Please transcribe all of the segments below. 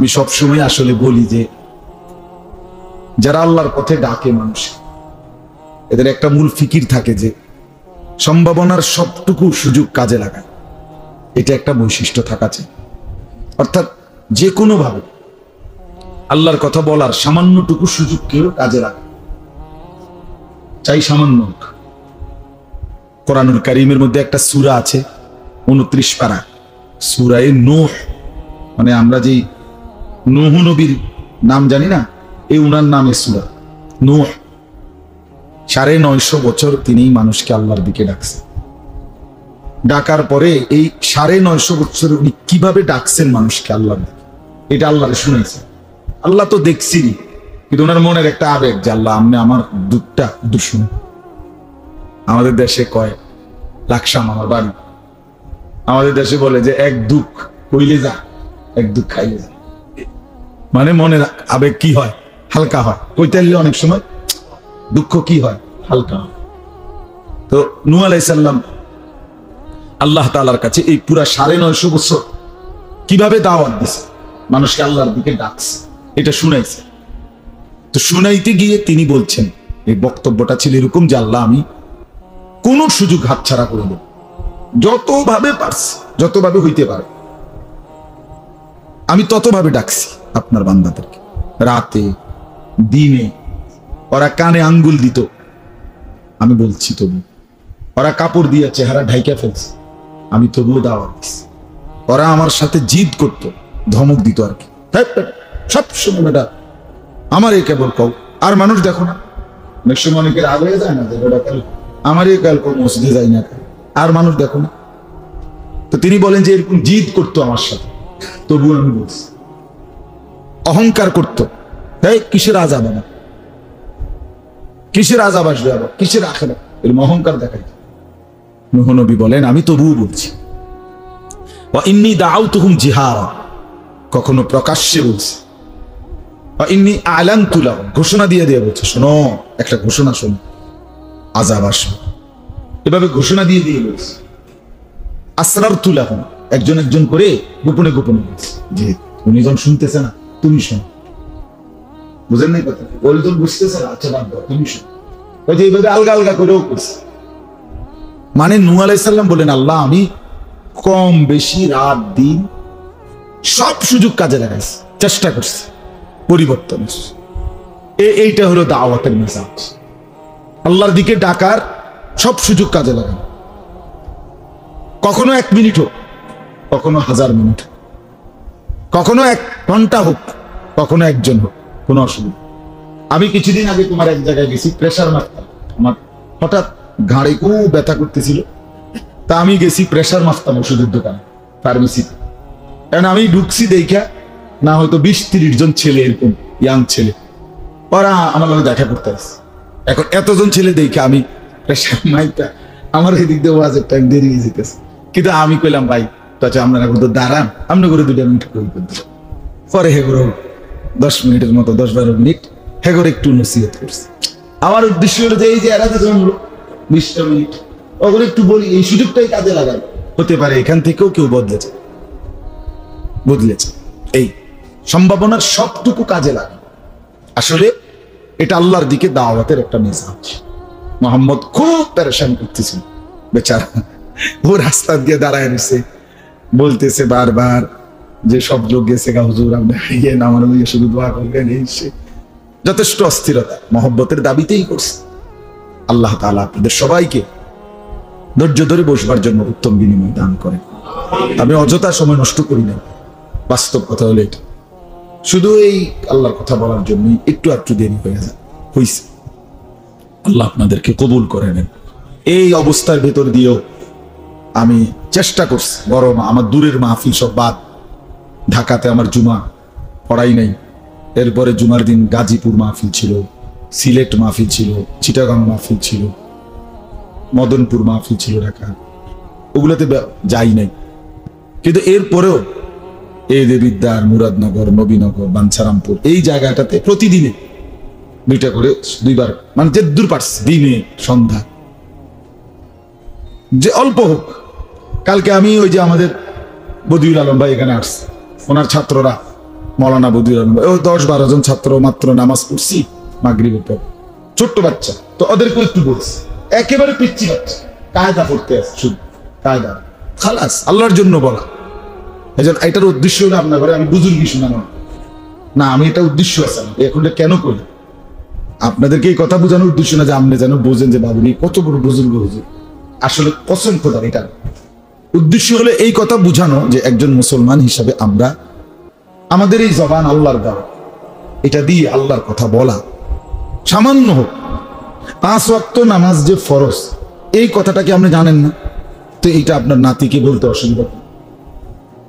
আমি সবসময় আসলে বলি যে যারা আল্লাহর পথে ডাকে মানুষ, এদের একটা মূল ফিকির থাকে যে সম্ভাবনার সবটুকু সুযোগ কাজে লাগায়। এটা একটা বৈশিষ্ট্য থাকা চাই। অর্থাৎ যে কোনো ভাবে আল্লাহর কথা বলার সামান্যটুকু সুযোগ কেউ কাজে লাগায়, চাই সামান্য। কোরআনুল কারীমের মধ্যে একটা সূরা আছে 29 পারা, সূরায়ে নূহ। মানে আমরা যে নূহ নবীর নাম জানি না, এই উনার নামে সূরা নূহ। 950 বছর তিনি মানুষকে আল্লাহর দিকে ডাকছেন। ডাকার পরে এই 950 বছর উনি কিভাবে ডাকছেন মানুষকে আল্লাহর দিকে, এটা আল্লাহরে শুনেছেন। আল্লাহ তো দেখছিনি, কিন্তু ওনার মনের একটা আবেগ যে আল্লাহ আপনি আমার দুঃখটা শুনুন। আমাদের দেশে কয় লাকসাম আমার বাড়ি, আমাদের দেশে বলে যে এক দুঃখ কইলে যা, এক দুঃখ খাইলে যা। মানে মনের আবেগ কি হয়, হালকা হয়। কইতে অনেক সময় দুঃখ কি হয়, হালকা হয়। তো নূহ আলাইহিস সালাম আল্লাহ তাআলার কাছে এই পুরা 950 বছর কিভাবে দাওয়াত দিছে, মানুষকে আল্লাহর দিকে ডাকছে, এটা শুনাইছে। তো শুনাইতে গিয়ে তিনি বলছেন, এই বক্তব্যটা ছিল এরকম যে আল্লাহ আমি কোন সুযোগ হাতছাড়া করে দেব, যতভাবে পারছি, যতভাবে হইতে পারে আমি ততভাবে ডাকছি আপনার বান্দাদেরকে। রাতে দিনে ওরা কানে আঙ্গুল দিত, আমি বলছি তবু। ওরা কাপড় দিয়ে চেহারা ঢাইকা ফেলছে, আমি তবুও দাওয়াত দিচ্ছি। ওরা আমার সাথে জিদ করতো, ধমক দিত আর কি, সব সময় বেটা আমার এই কেবল কও, আর মানুষ দেখো না। অনেক সময় অনেকের আগে যায় না যে বেটা আমার এই কাল কও মসজিদে যাই না, আর মানুষ দেখো না। তো তিনি বলেন যে এরকম জিদ করতো আমার সাথে, তবুও আমি বলছি। অহংকার করতো, এই কিসের আযাব, আমার কিসের আযাব আসবে, আবার কিসের আখিরাত, এরকম অহংকার দেখাই। নূহ নবী বলেন আমি তবুও বলছি। ওয়া ইন্নী দাআউতুহুম জিহারা, কখনো প্রকাশ্যে বলছি। ওয়া ইন্নী আ'লানতু লাহুম, ঘোষণা দিয়ে বলছে, শোনো একটা ঘোষণা শোনো, আযাব আসবে, এভাবে ঘোষণা দিয়ে বলছে। আসরারতু লাহুম, একজন একজন করে গোপনে গোপনে বলছে, যে উনি যখন শুনতেছে না তুমি শোনো। বুঝেন নাই কথা, ওই যখন বুঝতেছে না, আচ্ছা বাদ দাও, তুমি শোনো। ওই যে এইভাবে আলগা আলগা করেও করছে। মানে নূহ আলাইহিস সালাম বলেন আল্লাহ আমি কম বেশি রাত দিন সব সুযোগ কাজে লাগাইছি, চেষ্টা করছি পরিবর্তন। এইটা হলো দাওয়াতের মেজাজ, আল্লাহর দিকে ডাকার সব সুযোগ কাজে লাগানো। কখনো 1 মিনিট হোক, কখনো 1000 মিনিট, কখনো 1 ঘন্টা হোক, কখনো একজন হোক, কোনো অসুবিধা। আমি কিছুদিন আগে তোমার এক জায়গায় গেছি, প্রেসার মাপতাম। আমার হঠাৎ ঘাড়ে খুব ব্যথা করতেছিল, তা আমি গেছি প্রেসার মাপতাম ওষুধের দোকানে, ফার্মেসিতে। কারণ আমি ঢুকছি দেখা না হয়তো 20-30 জন ছেলে, এরকম ইয়াং ছেলে, ওরা আমার লগে দেখা করতে আসছে। এখন এতজন ছেলে দেখে আমি প্রেসার মাইকটা আমার এদিক দিয়ে ওয়াজের টাইম দেরি হয়ে যেতেছে। কিন্তু আমি কইলাম ভাই তো আচ্ছা আপনারা কিন্তু দাঁড়ান, আপনি করে 2 মিনিট করে দিলাম। পরে হেগুলো 10 মিনিটের মতো, 10-12 মিনিট হেগুলো একটু নসিহত করছে। আমার উদ্দেশ্য হলো যে এই যে এরা যখন 20টা মিনিট ওগুলো একটু বলি, এই সুযোগটাই কাজে লাগান, হতে পারে এখান থেকেও কেউ বদলেছে। এই সম্ভাবনার সবটুকু কাজে লাগে। আসলে এটা আল্লাহর দিকে দাওয়াতের একটা মেজাজ। মুহাম্মদ খুব পেরেশান করতেছিল বেচারা, ও রাস্তা দিয়ে দাঁড়ায় রয়েছে, বলতেছে বারবার যে সব লোক গেছে গা হুজুর, আপনি ইয়ে না আমার শুধু দোয়া করবেন। এই সে যথেষ্ট অস্থিরতা মহব্বতের দাবিতেই করছে। আল্লাহ তাআলা আপনাদের সবাইকে ধৈর্য ধরে বসবার জন্য উত্তম বিনিময় দান করেন। আমি অযথা সময় নষ্ট করি না, বাস্তব কথা হলো এটা। শুধু এই আল্লাহর কথা বলার জন্য একটু দেরি হয়েছে। আল্লাহ আপনাদেরকে কবুল করে নেন। এই অবস্থার ভেতর দিয়েও আমি চেষ্টা করছি, বরং আমার দূরের মাহফিল সব বাদ, ঢাকাতে আমার জুমা পড়াই নাই, এরপরে জুমার দিন গাজীপুর মাহফিল ছিল, সিলেট মাহফিল ছিল, চিটাগাং মাহফিল ছিল, মদনপুর মাহফিল ছিল ঢাকা, ওগুলোতে যাই নাই। কিন্তু এরপরেও এই দেবিদ্বার, মুরাদনগর, নবীনগর, বাঞ্ছারামপুর এই জায়গাটাতে প্রতিদিনে 2টা করে 2বার, মানে যে দূর পারছে, দিনে সন্ধ্যা, যে অল্প হোক। কালকে আমি ওই যে আমাদের বদিউল আলম ভাই এখানে আসছে, ওনার ছাত্ররা মৌলানা বদিউর রহমান, ও 10-12 জন ছাত্র মাত্র নামাজ পড়ছি মাগরিবের পর, ছোট্ট বাচ্চা, তো ওদেরকে একটু বলছি, একেবারে পিচ্ছি বাচ্চা, কায়দা পড়তে আছে শুধু কায়দা, খালাস আল্লাহর জন্য বলা। এটার উদ্দেশ্য হলো আপনার ঘরে আমি বুজুর্গি শোনানো না, আমি এটা উদ্দেশ্য আছে এখন কেন করি আপনাদেরকে এই কথা বোঝানোর উদ্দেশ্য না যে আপনি যেন বোঝেন যে বাবুনি কত বড় বুজুর্গ হুজুর, আসলে কসম খোদার এটা উদ্দেশ্য হলো এই কথা বোঝানো যে একজন মুসলমান হিসাবে আমরা আমাদের এই জবান আল্লাহর দেওয়া, এটা দিয়ে আল্লাহর কথা বলা, সামান্য হোক 5 ওয়াক্ত নামাজ যে ফরজ, এই কথাটা কি আপনি জানেন না? তো এইটা আপনার নাতিকে বলতে অসুবিধা,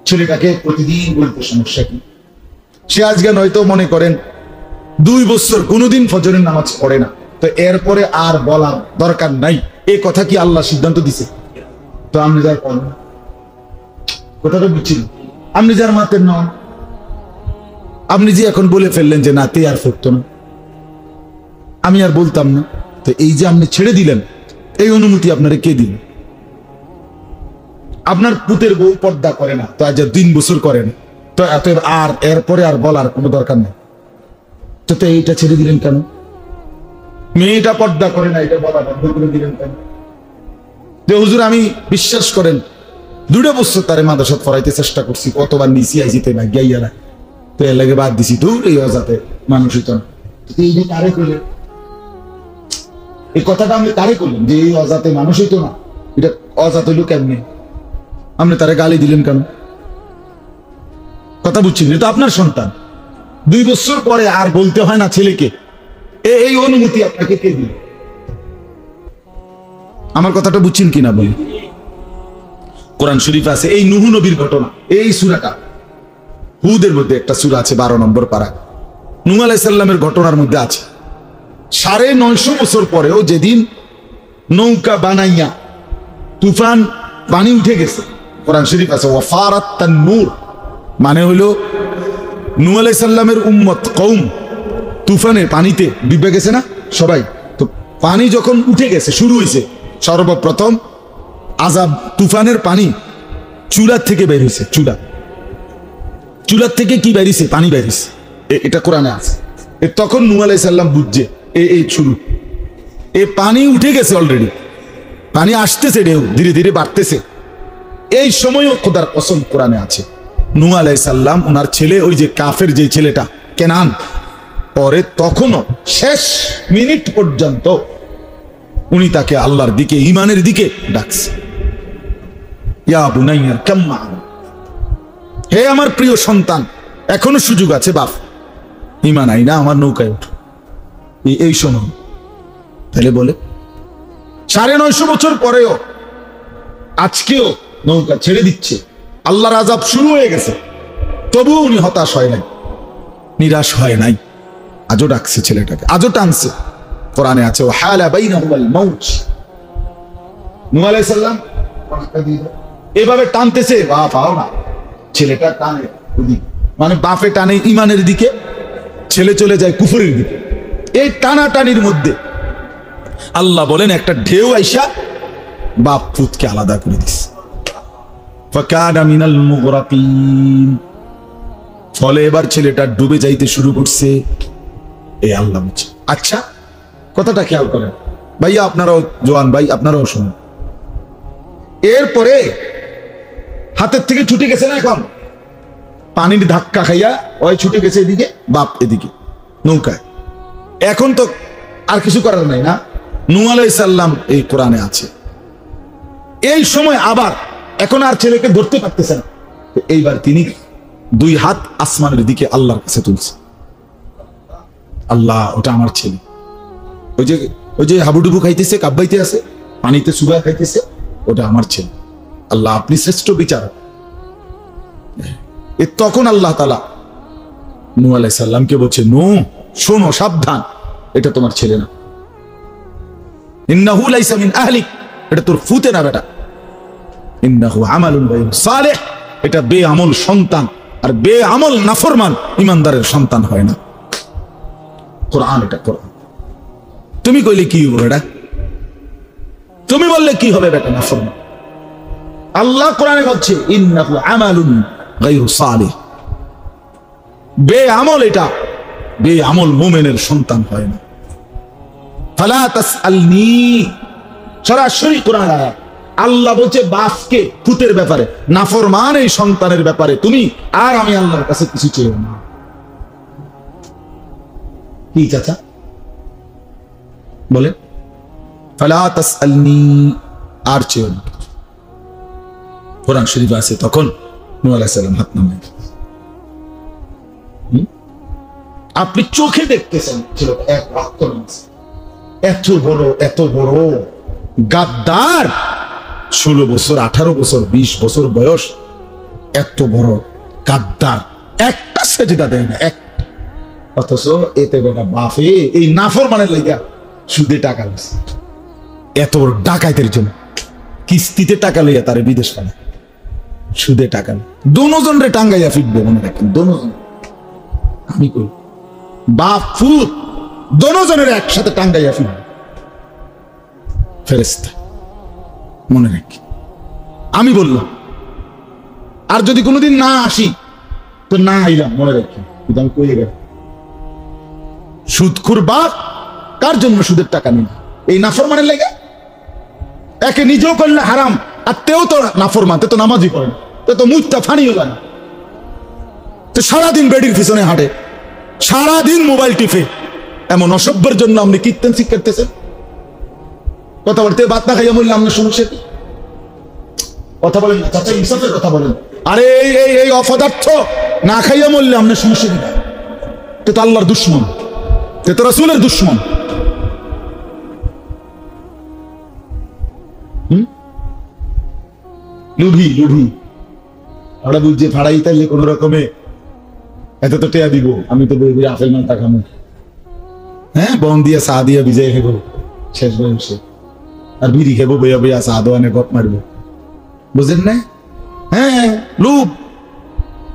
ছেলেটাকে প্রতিদিন বলতে সমস্যা কি? সে আজকে নয়তো মনে করেন 2 বছর কোনোদিন ফজরের নামাজ পড়ে না, তো এরপরে আর বলার দরকার নাই, এই কথা কি আল্লাহ সিদ্ধান্ত দিছে? তো আপনি যার পড়েন কথাটা বুঝছেন, আপনি যার মাতের নন, আপনি যে এখন বলে ফেললেন যে নাতি আর ফিরতো না, আমি আর বলতাম না, তো এই যে আপনি ছেড়ে দিলেন, এই অনুমতি আপনারা কে দিলেন? আপনার পুতের বউ পর্দা করে না, তো আজ 3 বছর করে না, তো এত আর এরপরে আর বলার কোনো দরকার নেই, তো এইটা ছেড়ে দিলেন কেন? মেয়েটা পর্দা করে না, এটা বলা বন্ধ করে দিলেন কেন? যে হুজুর আমি বিশ্বাস করেন 2 বছর তারে মাদ্রাসা পড়াইতে চেষ্টা করছি, কতবার নিচি আইজিতে না গাইয়া না, তো এর লাগে বাদ দিছি, দূর এই অজাতে মানুষ হইত না। এই কারে করলেন এই কথাটা, আমি কারে করলেন যে এই অজাতে মানুষ হইতো না? এটা অজাত হইল কেমনি? আপনি তারে গালি দিলেন কেন? কথা বুঝছেন? এটা আপনার সন্তান, 2 বছর পরে আর বলতে হয় না ছেলেকে, এই অনুমতি আপনাকে কে দিল? আমার কথাটা বুঝছেন কিনা বলি? কোরআন শরীফ আছে এই নূহ নবীর ঘটনা, এই সূরাটা হুদের মধ্যে একটা সূরা আছে 12 নম্বর পারা, নূহ আলাইহিস সালামের ঘটনার মধ্যে আছে 950 বছর পরেও যেদিন নৌকা বানাইয়া তুফান পানি উঠে গেছে, কোরআন শরীফ আছে ওয়াফারাত তান্নুর, মানে হলো নূহ আলাইহিস সালামের উম্মত কওম তুফানে পানিতে ডুবে গেছে না সবাই, তো পানি যখন উঠে গেছে শুরু হয়েছে, সর্বপ্রথম আযাব তুফানের পানি চুলার থেকে বের হয়েছে, চুলার থেকে কি বেরিয়েছে? পানি বেরিয়েছে, এটা কোরআনে আছে। তখন নূহ আলাইহিস সালাম বুঝছে এই শুরু, পানি উঠে গেছে অলরেডি, পানি আসতেছে, ঢেউ ধীরে ধীরে বাড়তেছে, এই সময়ও খোদার কসম কোরআনে আছে নূহ আলাইহিস সালাম ওনার ছেলে ওই যে কাফের যে ছেলেটা কেনান, পরে তখনও শেষ মিনিট পর্যন্ত উনি তাকে আল্লাহর দিকে ঈমানের দিকে ডাকছে, ইয়া বুনাইয়া কাম মা'না, হে আমার প্রিয় সন্তান এখনো সুযোগ আছে, বাপ ঈমান আই না আমার নৌকায় ওঠো, এই সময়। তাহলে বলে 950 বছর পরেও আজকেও নৌকা ছেড়ে দিচ্ছে, আল্লাহর আযাব শুরু হয়ে গেছে, তবুও উনি হতাশ হয় নাই, নিরাশ হয় নাই, আজও ডাকছে ছেলেটাকে, আজও টানছে। কোরআনে আছে ওয়াহালা বাইনাহুমাল মাউত, নূহ আলাইহিস সালাম এভাবে টানতেছে, বাপ আও না, ছেলেটা টানে ওদিকে, মানে বাপে টানে ঈমানের দিকে, ছেলে চলে যায় কুফরের দিকে, এই টানাটানির মধ্যে আল্লাহ বলেন একটা ঢেউ আইসা বাপ পুতকে আলাদা করে দিস, ফাকানা মিনাল মুগরাকিন, ফলে এবার ছেলেটা ডুবে যাইতে শুরু করছে, এই আল্লাহ বলছে। আচ্ছা কথাটা খেয়াল করেন ভাইয়া, আপনারাও জোয়ান ভাই, আপনারাও শুনুন, এরপরে হাতের থেকে ছুটে গেছে না, এখন পানির ধাক্কা খাইয়া ওই ছুটে গেছে এদিকে, বাপ এদিকে নৌকায়, এখন তো আর কিছু করার নাই না, নূহ আলাইহিস সালাম এই কোরআনে আছে, এই সময় আবার এখন আর ছেলেকে ধরতে পারতেছে না, এইবার তিনি 2 হাত আসমানের দিকে আল্লাহর কাছে তুলছে, আল্লাহ ওটা আমার ছেলে, ওই যে হাবুডুবু খাইতেছে, কাব্বাইতে আছে, পানিতে সুবা খাইতেছে, ওটা আমার ছেলে, আল্লাহ আপনি শ্রেষ্ঠ বিচারক। তখন আল্লাহ তাআলা নূহ আলাইহিস সালামকে বলছে, নূহ শোনো সাবধান, এটা তোমার ছেলে না, ইন্নাহু লাইসা মিন আহলিক, এটা তোর ফুতে না বেটা, ইন্নাহু আমালুন গায়রু সালিহ, এটা বেআমল সন্তান, আর বেআমল নাফরমান ইমানদারের সন্তান হয় না। কোরআন, এটা কোরআন, তুমি কইলে কি হবে বেটা, তুমি বললে কি হবে বেটা নাফরমান, আল্লাহ কোরআনে বলছে ইন্নাহু আমালুন গায়রু সালিহ, বেআমল, এটা বেআমল মুমিনের সন্তান হয় না। ফালা তাসআলনি, সরাসরি কোরআন আয়াত। আল্লাহ বলছে বাপকে পুতের ব্যাপারে, নাফরমান এই সন্তানের ব্যাপারে তুমি আর আমি আল্লাহর কাছে কিছু চেয়েও না। কি চাচা বলে? ফালা তাসআলনি, আর চেয়েও না। কোরআন শরীফ আছে তখন নূহ আলাইহিস সালাম হাত নামায়। আপনি চোখে দেখতেছেন ছিল এক রক্ত নামছে, এত বড় গাদ্দার, 16 বছর 18 বছর 20 বছর বয়স, এত বড় গাদ্দার, একটা সেজদা দেয় না, অথচ এতে বেটা বাপে এই নাফরমানের লাগা সুদে টাকা লইছে, এত বড় ডাকাইতের জন্য কিস্তিতে টাকা লইয়া তারে বিদেশ পাঠায়, সুদে টাকা দোনোজন রে টাঙ্গাইয়া ফিরবে, মনে রাখেন দোনোজন। আমি কই বাপ ফুত দোনোজনের একসাথে টাঙ্গাইয়া ফিরবে ফেরেশতা, মনে রাখি। আমি বললাম আর যদি কোনোদিন না আসি তো না আইলাম, মনে রাখি। আমি কইয়ে গেলাম সুদখোর বাপ কার জন্য সুদের টাকা নিল? এই নাফরমানের লেগে। একে নিজেও করলে হারাম, আর তেও তো নাফরমান, তে তো নামাজই পড়ে না, তে তো মুখটা ফানি হল না, তো সারাদিন বেডির পিছনে হাঁটে, সারাদিন মোবাইল টিপে। এমন অসভ্যের জন্য আপনি কীর্তন শিখাতেছেন? কথা বলতে বাদ না খাইয়া বললে আপনার সমস্যা কি? কথা বলেন না চাচা, ইনসাফের কথা বলেন। আরে এই অপদার্থ না খাইয়া মরলে আপনার সমস্যা কি? তে তো আল্লাহর দুশ্মন, তে তো রাসূলের দুশ্মন। লুভি আমরা বুঝছি ফাড়াই তাইলে কোন রকমে এত তো টেয়া দিব, আমি তো বলবি আপেল মালটা খামো, হ্যাঁ বন দিয়া চা দিয়া ভিজাই খেবো শেষ বয়সে, আর বিড়ি খেবো বইয়া বইয়া চা দোয়ানে গপ মারবো, বুঝলেন না? হ্যাঁ লুভ,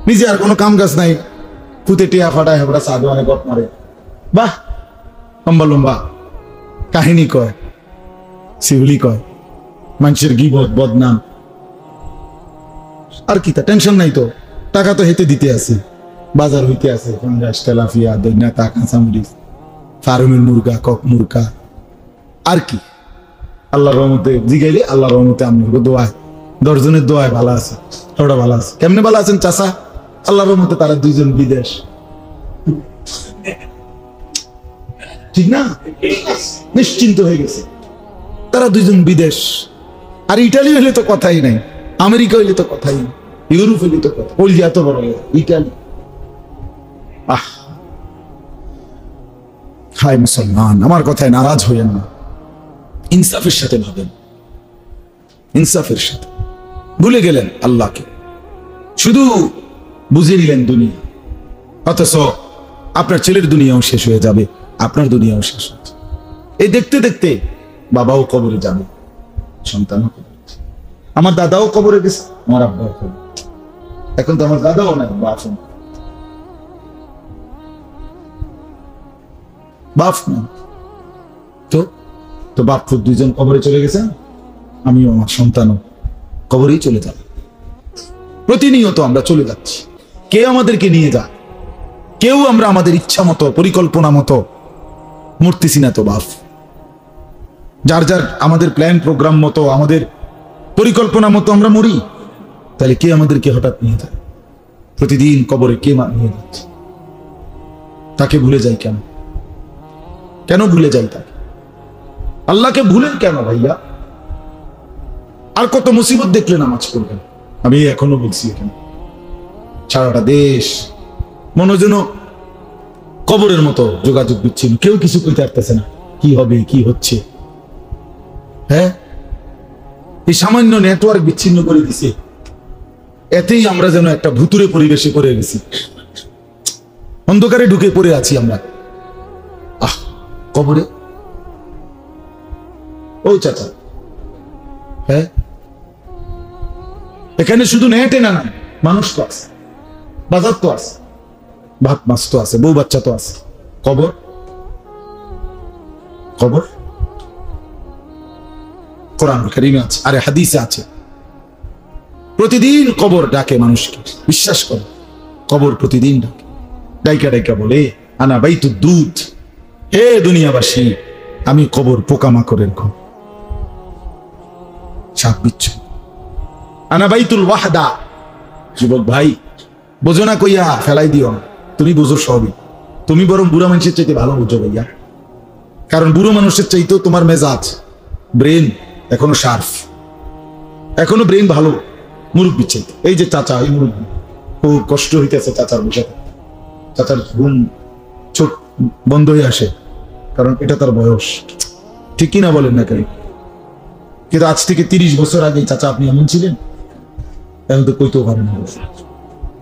নিজে আর কোনো কাম কাজ নাই, ফুতে টেয়া ফাটায় হেবড়া চা দোয়ানে গপ মারে। বাহ, লম্বা লম্বা কাহিনী কয়, শিউলি কয়, মানুষের গিবত বদনাম, আর কি তা টেনশন নাই তো, টাকা তো হেতে দিতে আছে, বাজার হইতে আছে, ফাঙ্গাস তেলাপিয়া দইনা তা কাঁচামরিচ, ফার্মের মুরগা কক মুরগা, আর কি আল্লাহর রহমতে জিগাইলে আল্লাহর রহমতে আপনার দোয়ায় 10 জনের দোয়ায় ভালো আছে, সবটা ভালো আছে। কেমনে ভালো আছেন চাচা? আল্লাহর রহমতে তারা 2 জন বিদেশ, ঠিক না? নিশ্চিন্ত হয়ে গেছে তারা 2 জন বিদেশ। আর ইটালি হইলে তো কথাই নাই, আমেরিকা হইলে তো কথাই নাই, ইউরোপ হইলে তো কথা, ওই এত বড় ইটালি। হায় মুসলমান, আমার কথায় নারাজ হইয়েন না, ইনসাফের সাথে ভাবেন, ইনসাফের সাথে। ভুলে গেলেন আল্লাহকে, শুধু বুঝে নিলেন দুনিয়া, অথচ আপনার ছেলের দুনিয়াও শেষ হয়ে যাবে, আপনার দুনিয়াও শেষ হচ্ছে। এই দেখতে দেখতে বাবাও কবরে যাবে, সন্তানও কবরে। আমার দাদাও কবরে গেছে, আমার আব্বাও কবরে। এখন তো আমার দাদাও নাই, বাপ নাই, তো বাপ খুব 2 জন কবরে চলে গেছে, আমিও আমার সন্তানও কবরেই চলে যাব। প্রতিনিয়ত আমরা চলে যাচ্ছি, কে আমাদেরকে নিয়ে যায়? কেউ আমরা আমাদের ইচ্ছা মতো পরিকল্পনা মতো মরতেছি না তো বাপ। যার যার আমাদের প্ল্যান প্রোগ্রাম মতো, আমাদের পরিকল্পনা মতো আমরা মরি, তাহলে কে আমাদেরকে হঠাৎ নিয়ে যায়? প্রতিদিন কবরে কে নিয়ে যাচ্ছে? তাকে ভুলে যাই কেন? কেন ভুলে যাই তাকে? আল্লাহকে ভুলেন কেন ভাইয়া? আর কত মুসিবত দেখলে নামাজ পড়বেন? আমি এখনো বলছি, এখানে সারাটা দেশ মনে যেন কবরের মতো, যোগাযোগ বিচ্ছিন্ন, কেউ কিছু কইতে পারতেছে না, কি হবে কি হচ্ছে। হ্যাঁ, এই সামান্য নেটওয়ার্ক বিচ্ছিন্ন করে দিছে, এতেই আমরা যেন একটা ভুতুরে পরিবেশে পড়ে গেছি, অন্ধকারে ঢুকে পড়ে আছি আমরা। কবরে ও চাচা, হ্যাঁ এখানে শুধু নেটে না, মানুষ তো আছে, বাজার তো আছে, ভাত মাছ তো আছে, বউ বাচ্চা তো আছে। কবর, কবর কোরআন কারীমে আছে, আরে হাদিসে আছে, প্রতিদিন কবর ডাকে মানুষকে। বিশ্বাস করে, কবর প্রতিদিন ডাকে। ডাইকা ডাইকা বলে, আনা বাইতুদ দুধ, হে দুনিয়াবাসী, আমি কবর পোকামাকড়ের ঘর, সাপ বিচ্ছু। আনা বাইতুল ওয়াহদা, যুবক ভাই বোঝো না কইয়া ফেলাই দিও না, তুমি বুঝো সবই। তুমি বরং বুড়া মানুষের চাইতে ভালো বুঝো ভাইয়া, কারণ বুড়ো মানুষের চাইতেও তোমার মেজাজ, ব্রেন এখনো শার্প, এখনো ব্রেন ভালো মুরব্বীর চাইতে। এই যে চাচা, এই মুরব্বী খুব কষ্ট হইতেছে চাচার বসাতে, চাচার ঘুম চোখ বন্ধ হয়ে আসে, কারণ এটা তার বয়স, ঠিক কিনা বলেন না কেন? কিন্তু আজ থেকে 30 বছর আগে চাচা আপনি এমন ছিলেন? এখন তো কইতেও পারেন না,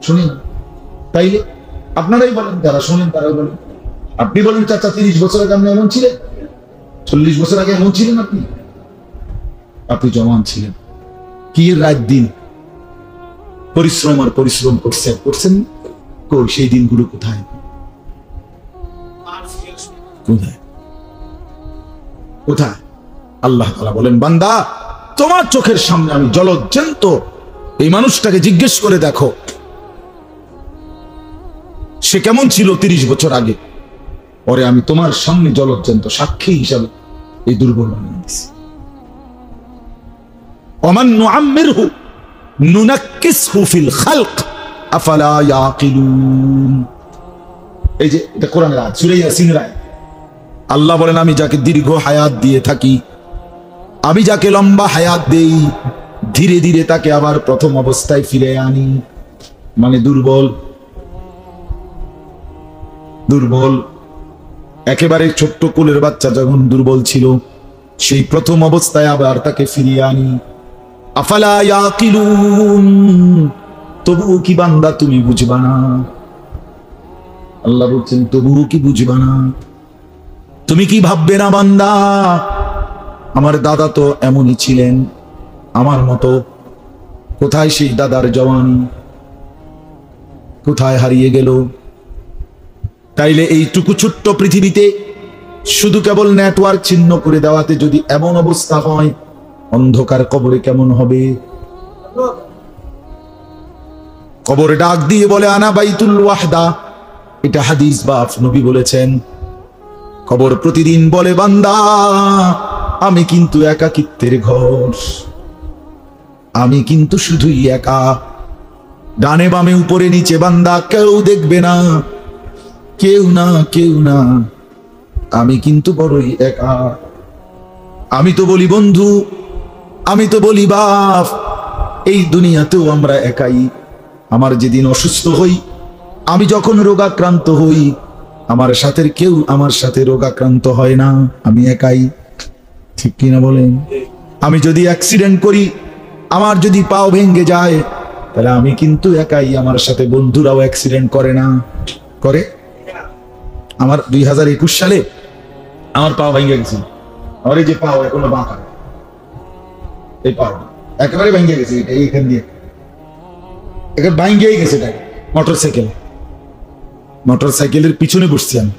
শুনেন। তাইলে আপনারাই বলেন, যারা শোনেন তারাই বলেন। আপনি বলেন চাচা 30 বছর আগে আপনি এমন ছিলেন? 40 বছর আগে এমন ছিলেন আপনি? আপনি জওয়ান ছিলেন, কি রাত দিন পরিশ্রম আর পরিশ্রম করছেন। কই সেই দিনগুলো কোথায়? কোথায় কোথায়? আল্লাহ তাআলা বলেন, বান্দা তোমার চোখের সামনে আমি জলজ্জান্ত এই মানুষটাকে জিজ্ঞেস করে দেখো সে কেমন ছিল 30 বছর আগে। পরে আমি তোমার সামনে জলজ্জান্ত সাক্ষী হিসাবে এই দুর্বল বানিয়ে দিছি। ওমান নুআম্মিরহু নুনাক্কিসহু ফিল খালক আফালা ইয়াকিলুন। এই যে এটা কোরআনের আয়াত, সূরা ইয়াসিনের আয়াত। আল্লাহ বলেন, আমি যাকে দীর্ঘ হায়াত দিয়ে থাকি, আমি যাকে লম্বা হায়াত দেই, ধীরে ধীরে তাকে আবার প্রথম অবস্থায় ফিরে আনি। মানে দুর্বল, দুর্বল একেবারে ছোট্ট কোলের বাচ্চা যখন দুর্বল ছিল, সেই প্রথম অবস্থায় আবার তাকে ফিরিয়ে আনি। আফালা ইয়াকিলুন, তবুও কি বান্দা তুমি বুঝবা না? আল্লাহ বলছেন, তবুও কি বুঝবা না? তুমি কি ভাববে না বান্দা, আমার দাদা তো এমনই ছিলেন আমার মতো। কোথায় সেই দাদার জওয়ানি, কোথায় হারিয়ে গেল? তাইলে এইটুকু ছোট্ট পৃথিবীতে শুধু কেবল নেটওয়ার্ক ছিন্ন করে দেওয়াতে যদি এমন অবস্থা হয়, অন্ধকার কবরে কেমন হবে? কবরে ডাক দিয়ে বলে, আনা বাইতুল ওয়াহদা। এটা হাদিস বা নবী বলেছেন। কবর প্রতিদিন বলে, বান্দা আমি কিন্তু একাকিত্বের ঘর, আমি কিন্তু শুধুই একা। ডানে বামে উপরে নিচে বান্দা কেউ দেখবে না, কেউ না, কেউ না, আমি কিন্তু বড়ই একা। আমি তো বলি বন্ধু, আমি তো বলি বাপ, এই দুনিয়াতেও আমরা একাই। আমার যেদিন অসুস্থ হই, আমি যখন রোগাক্রান্ত হই, আমার সাথে কেউ আমার সাথে রোগাক্রান্ত হয় না, আমি একাই। ঠিক কিনা বলেন? আমি যদি অ্যাক্সিডেন্ট করি, আমার যদি পাও ভেঙে যায়, তাহলে আমি কিন্তু একাই, আমার সাথে বন্ধুরাও অ্যাক্সিডেন্ট করে না। করে? আমার 2021 সালে আমার পাও ভেঙে গেছে। আমার এই যে পাও এখনো বাঁকা, এই পাও একেবারে ভেঙে গেছে, এইখান দিয়ে এখানে ভাঙ্গেই গেছে। মোটরসাইকেলের পিছনে বসছি আমি,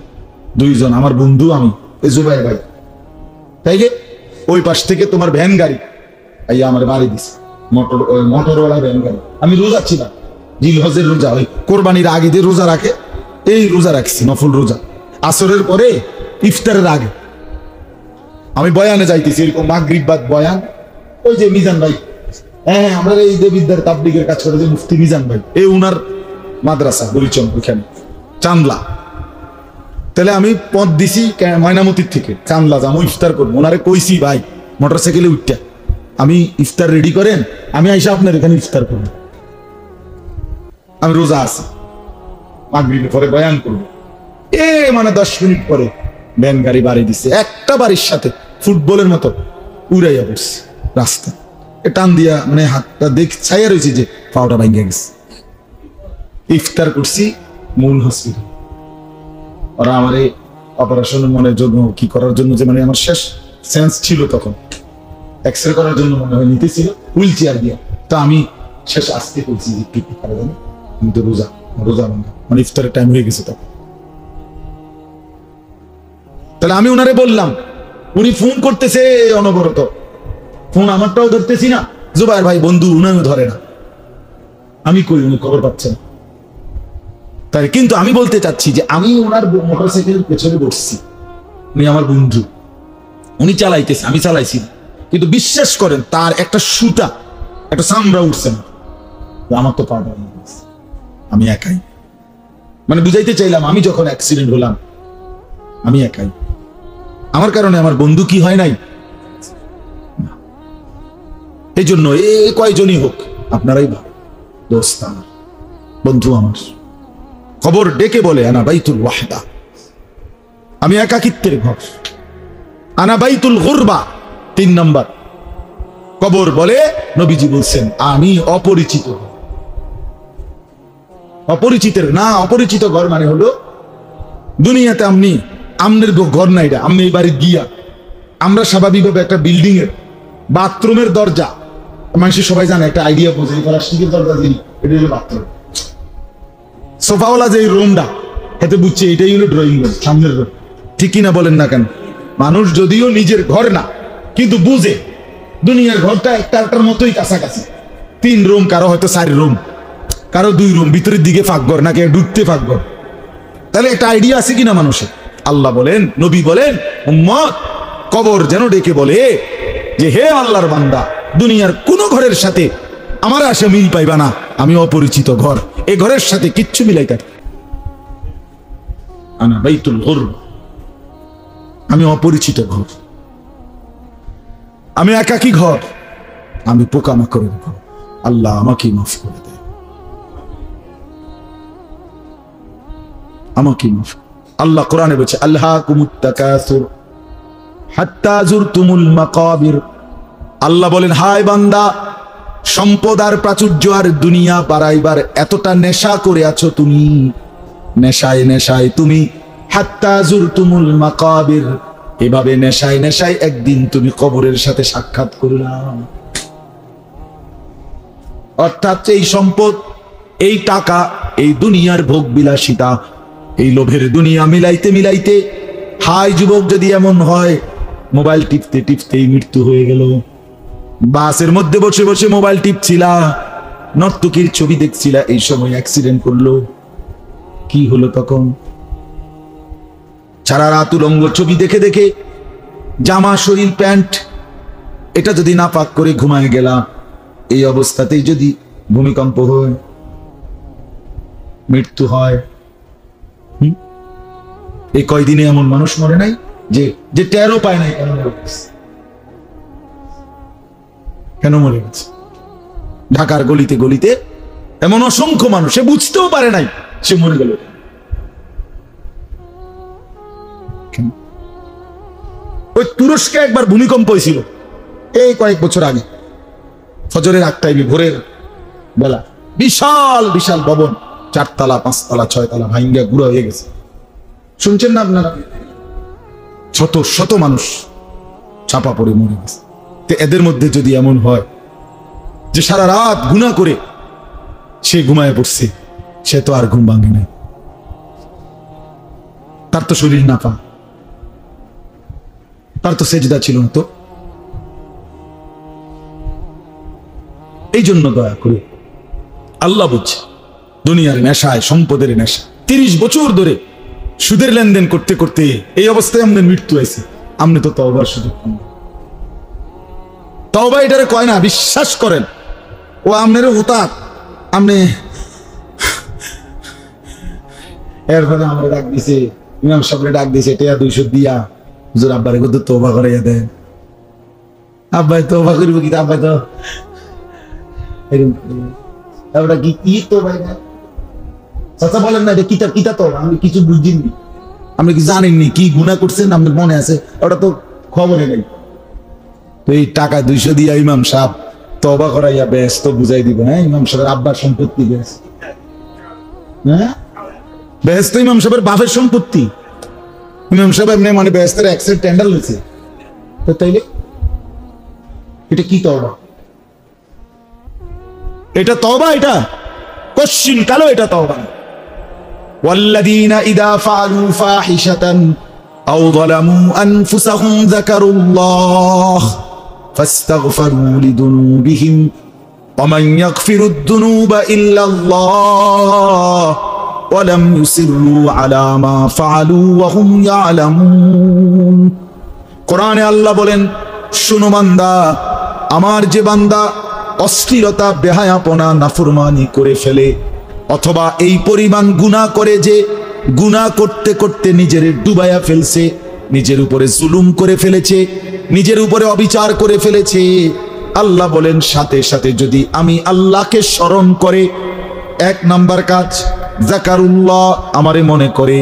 2 জন, আমার বন্ধু, আমি, এই জুবাইর ভাই। তাই যে ওই পাশ থেকে তোমার ভ্যান গাড়ি এই আমার বাড়ি দিছে, মোটরওয়ালা ভ্যান গাড়ি। আমি রোজা ছিলাম, জিলহজের রোজা, ওই কোরবানির আগে যে রোজা রাখে, এই রোজা রাখছি, নফল রোজা। আসরের পরে ইফতারের আগে আমি বয়ানে যাইতেছি, এরকম মাগরিব বাদ বয়ান। ওই যে মিজান ভাই, হ্যাঁ আমরা এই দেবিদ্যার তাবলিগের কাজ করে যে মুফতি মিজান ভাই, এই উনার মাদ্রাসা বলিচন ওইখানে চান্দলা। তাহলে আমি পথ দিছি ময়নামতির থেকে চান্দলা যাবো, ইফতার করবো। ওনারে কইছি, ভাই মোটরসাইকেলে উঠটা আমি ইফতার রেডি করেন, আমি আইসা আপনার এখানে ইফতার করবো। আমি রোজা আছি, মাগরিবের পরে বয়ান করবো। মানে 10 মিনিট পরে ভ্যান গাড়ি বাড়ি দিচ্ছে, একটা বাড়ির সাথে ফুটবলের মতো উড়াইয়া পড়ছে রাস্তা। টান দিয়া মানে হাতটা দেখ ছাইয়া রয়েছে যে পাওটা ভাঙ্গিয়া গেছে। ইফতার করছি মূল হসপিটাল। ওরা আমার এই অপারেশনের মনের জন্য কি করার জন্য, যে মানে আমার শেষ সেন্স ছিল তখন, এক্সরে করার জন্য মনে হয় নিতেছিল হুইল চেয়ার দিয়া। তো আমি শেষ আসতে বলছি একটু করা জানি, কিন্তু রোজা ভাঙ্গা, মানে ইফতারের টাইম হয়ে গেছে তখন। তাহলে আমি ওনারে বললাম, উনি ফোন করতেছে অনবরত, ফোন আমারটাও ধরতেছি না, জুবাইর ভাই বন্ধু উনাও ধরে না। আমি কই, উনি খবর পাচ্ছেন। তাই কিন্তু আমি বলতে চাচ্ছি যে আমি ওনার মোটরসাইকেলের পেছনে বসছি, উনি আমার বন্ধু, উনি চালাইতেছে, আমি চালাইছি, কিন্তু বিশ্বাস করেন তার একটা সুতা, একটা চামড়া উঠছে না, আমার তো পাওয়া গেছে। আমি একাই, মানে বুঝাইতে চাইলাম আমি যখন অ্যাক্সিডেন্ট হলাম আমি একাই, আমার কারণে আমার বন্ধু কি হয় নাই। এই জন্য এই কয়জনই হোক আপনারাই ভালো দোস্ত, আমার বন্ধু, আমার খবর ডেকে বলে আনা বাইতুল ওয়াহদা, আমি একাকিত্বের ঘর, আনা বাইতুল গুরবা। 3 নম্বর কবর বলে নবীজি বলছেন আমি অপরিচিত, অপরিচিতের না, অপরিচিত ঘর মানে হলো দুনিয়াতে আপনি আমনের ঘর না, এটা আপনি এই বাড়ি গিয়া আমরা স্বাভাবিকভাবে একটা বিল্ডিং এর বাথরুমের দরজা, মানুষের সবাই জানে একটা আইডিয়া বোঝে, প্লাস্টিকের দরজা দিই, এটা হলো বাথরুম। সোফাওয়ালা যে রুমটা এতে বুঝছে এটাই হলো ড্রয়িং রুম, সামনের রুম, ঠিক কিনা বলেন না কেন? মানুষ যদিও নিজের ঘর না কিন্তু বুঝে দুনিয়ার ঘরটা একটার মতোই কাছাকাছি। 3 রুম, কারো হয়তো 4 রুম, কারো 2 রুম, ভিতরের দিকে ফাঁকঘর, নাকি ঢুকতে ফাঁকঘর। তাহলে একটা আইডিয়া আছে কিনা মানুষের? আল্লাহ বলেন, নবী বলেন, উম্মত কবর যেন ডেকে বলে যে হে আল্লাহর বান্দা, দুনিয়ার কোন ঘরের সাথে আমার আসে মিল পাইবা না, আমি অপরিচিত ঘর, এই ঘরের সাথে কিচ্ছু মিলাইতে আনা বাইতুল গুরবা, আমি অপরিচিত ঘর, আমি একাকী ঘর, আমি পোকামাকড়ের ঘর। আল্লাহ আমাকে মাফ করে দেয়, আমাকে মাফ। আল্লাহ কোরআনে বলছে আল্লাহকুমুত তাকাসুর হাত্তা যুরতুমুল মাকাবির। আল্লাহ বলেন হায় বান্দা, সম্পদ আর প্রাচুর্য আর দুনিয়া পারাইবার এতটা নেশা করে আছো তুমি, নেশায় নেশায় তুমি হাত্তা যুরতুমুল মাকাবির, এভাবে নেশায় নেশায় একদিন তুমি কবরের সাথে সাক্ষাৎ করলাম। অর্থাৎ এই সম্পদ, এই টাকা, এই দুনিয়ার ভোগ বিলাসিতা, এই লোভের দুনিয়া মিলাইতে মিলাইতে, হাই যুবক যদি এমন হয় মোবাইল টিপতে টিপতেই মৃত্যু হয়ে গেল, বাসের মধ্যে বসে বসে মোবাইল টিপছিলা, নর্তকীর ছবি দেখছিলা, এই সময় অ্যাক্সিডেন্ট করলো, কি হলো তখন? সারা রাত উলঙ্গ ছবি দেখে দেখে জামা, শরীর, প্যান্ট এটা যদি না পাক করে ঘুমায় গেলা, এই অবস্থাতেই যদি ভূমিকম্প হয়, মৃত্যু হয়, এই কয়দিনে এমন মানুষ মরে নাই যে যে টেরও পায় নাই কেন মরে গেছে, কেন মরে গেছে? ঢাকার গলিতে গলিতে এমন অসংখ্য মানুষ, সে বুঝতেও পারে নাই সে মরে গেল। ওই তুরস্কে একবার ভূমিকম্প হয়েছিল এই কয়েক বছর আগে, ফজরের আগ টাইমে, ভোরের বেলা, বিশাল বিশাল ভবন, 4 তলা 5 তলা 6 তলা ভাঙ্গা গুঁড়া হয়ে গেছে। শুনছেন না আপনারা? শত শত মানুষ চাপা পড়ে মরে গেছে। তো এদের মধ্যে যদি এমন হয় যে সারা রাত গুনাহ করে সে ঘুমায় পড়ছে, সে তো আর ঘুম ভাঙে নাই, তার তো শরীর নাপা, তার তো সেজদা ছিল না। তো এই জন্য দয়া করে আল্লাহ বুঝছে দুনিয়ার নেশায়, সম্পদের নেশা, 30 বছর ধরে সুদের লেনদেন করতে করতে এই অবস্থায় আমাদের মৃত্যু হয়েছে। আপনি তো তওবার সুযোগ পান। তওবা এটারে কয় না, বিশ্বাস করেন ও আপনারও হুতাক। আপনি এরপরে আমরা ডাক দিছে, ইমাম সাহেবরে ডাক দিছে, টেয়া 200 দিয়া হুজুর আব্বারে কত তওবা করাইয়া দেন। আব্বাই তওবা করব কি? আব্বাই তো এরকম কি তো ভাই না চাচা বলেন না, এটা কিতা তো আমি কিছু বুঝিনি, আপনি কি জানেননি কি গুনাহ করছেন, আপনার মনে আছে? ওটা তো খবরে নেই। তো এই টাকা 200 দিয়া ইমাম সাহেব তওবা করাইয়া ব্যস্ত বুঝাই দিব। হ্যাঁ, ইমাম সাহেবের আব্বার সম্পত্তি ব্যস্ত, হ্যাঁ ব্যস্ত ইমাম সাহেবের বাপের সম্পত্তি। ইমাম সাহেব এমনি মানে ব্যস্তের অ্যাক্সেন্ট টেন্ডার লইছে। তো তাইলে এটা কি তওবা? এটা তওবা? এটা কোশ্চিন কালো, এটা তওবা না। والذين إذا فعلوا فاحشة أو ظلموا أنفسهم ذكروا الله فاستغفروا لذنوبهم ومن يغفر الذنوب إلا الله ওয়া লাম ইউসিররু আলা মা ফাআলু ওয়া হুম ইয়ালামুন। কোরআনে আল্লাহ বলেন, শুনো বান্দা, আমার যে বান্দা অশ্লীলতা, বেহায়াপনা, নাফরমানি করে ফেলে, অথবা এই পরিমাণ গুনাহ করে যে গুনাহ করতে করতে নিজের ডুবাইয়া ফেলছে, নিজের উপরে জুলুম করে ফেলেছে, নিজের উপরে অবিচার করে ফেলেছে, আল্লাহ বলেন সাথে সাথে যদি আমি আল্লাহকে স্মরণ করে, এক নাম্বার কাজ যাকারুল্লাহ, আমারে মনে করে,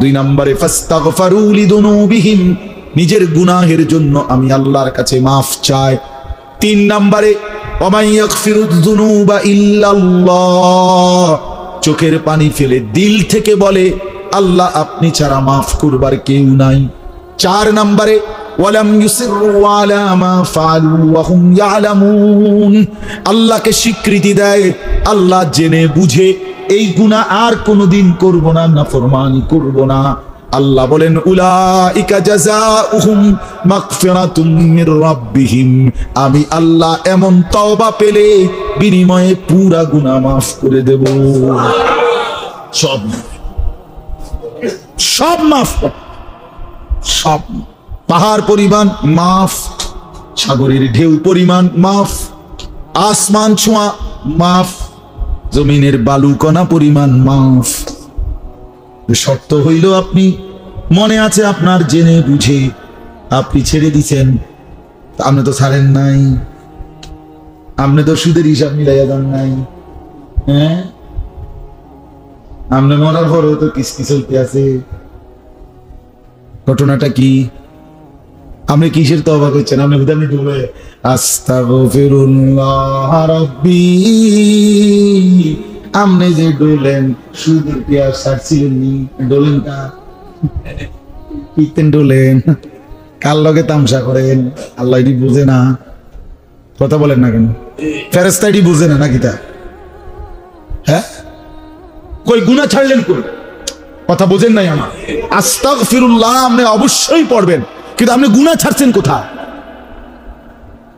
দুই নম্বরে ফাস্তাগফারু লিযুনুবিহিম, নিজের গুনাহের জন্য আমি আল্লাহর কাছে মাফ চাই, তিন নম্বরে ওয়া ইয়াগফিরুয যুনুবা ইল্লাল্লাহ, চোখের পানি ফেলে দিল থেকে বলে আল্লাহ আপনি ছাড়া মাফ করবার কেউ নাই, চার নম্বরে ওয়ালাম ইউসিররু আলা মা ফাআলু ওয়া হুম ইয়ালামুন, আল্লাহকে স্বীকৃতি দেয় আল্লাহ জেনে বুঝে এই গুনাহ আর কোনোদিন করব না, নাফরমানি করব না। আল্লাহ বলেন উলাইকা জাযাউহুম মাগফিরাতুম মির রাব্বিহিম, আমি আল্লাহ এমন তওবা পেলে বিনিময়ে পুরা গুনাহ মাফ করে দেব, সব সব মাফ, সব পাহাড় পরিমাণ মাফ, সাগরের ঢেউ পরিমাণ মাফ, আসমান ছোঁয়া মাফ, জমিনের বালুকণা পরিমাণ মাফ। শর্ত হইল আপনি মনে আছে আপনার জেনে বুঝে আপনি ছেড়ে দিছেন, আপনি তো ছাড়েন নাই, আপনি তো সুদের হিসাব মিলাইয়া দেন নাই, হ্যাঁ আপনি মরার পরেও তো কিস্তি চলতে আছে। ঘটনাটা কি? আপনি কিসের তওবা করছেন? আপনি বুঝানি ডুবে আস্তাগফিরুল্লাহ রাব্বি, আপনি যে ডোলেন সুদের পেয়ার ছাড়ছিলেন নি, ডোলেন কা পিতেন, ডোলেন কার লগে তামসা করেন? আল্লাহ এটি বুঝে না, কথা বলেন না কেন? ফেরেশতা এটি বুঝে না নাকি? তা হ্যাঁ, কই গুনাহ ছাড়লেন কই? কথা বোঝেন নাই আমার। আস্তাগফিরুল্লাহ আপনি অবশ্যই পড়বেন, কিন্তু আপনি গুনাহ ছাড়ছেন কোথায়?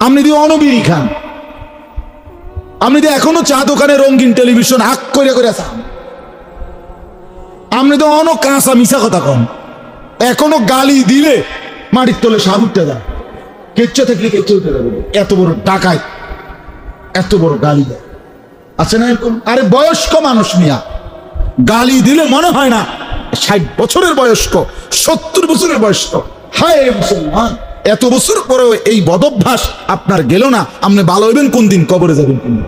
আপনি দিয়ে অনবিরি খান, আপনি দিয়ে এখনো চা দোকানে রঙিন টেলিভিশন হাক করে করে আছেন, আপনি তো অন কাঁচা মিশা কথা কন, এখনো গালি দিলে মাটির তলে সাপ উঠতে যায়, কেচ্চা থাকলে কেচ্চা উঠতে যাবে, এত বড় ডাকায় এত বড় গালি দেয়, আছে না এরকম? আরে বয়স্ক মানুষ মিয়া, গালি দিলে মনে হয় না 60 বছরের বয়স্ক, 70 বছরের বয়স্ক। হায় মুসলমান, এত বছর পরেও এই বদভ্যাস আপনার গেল না, আপনি ভালো হইবেন কোন দিন? কবরে যাবেন কোন দিন?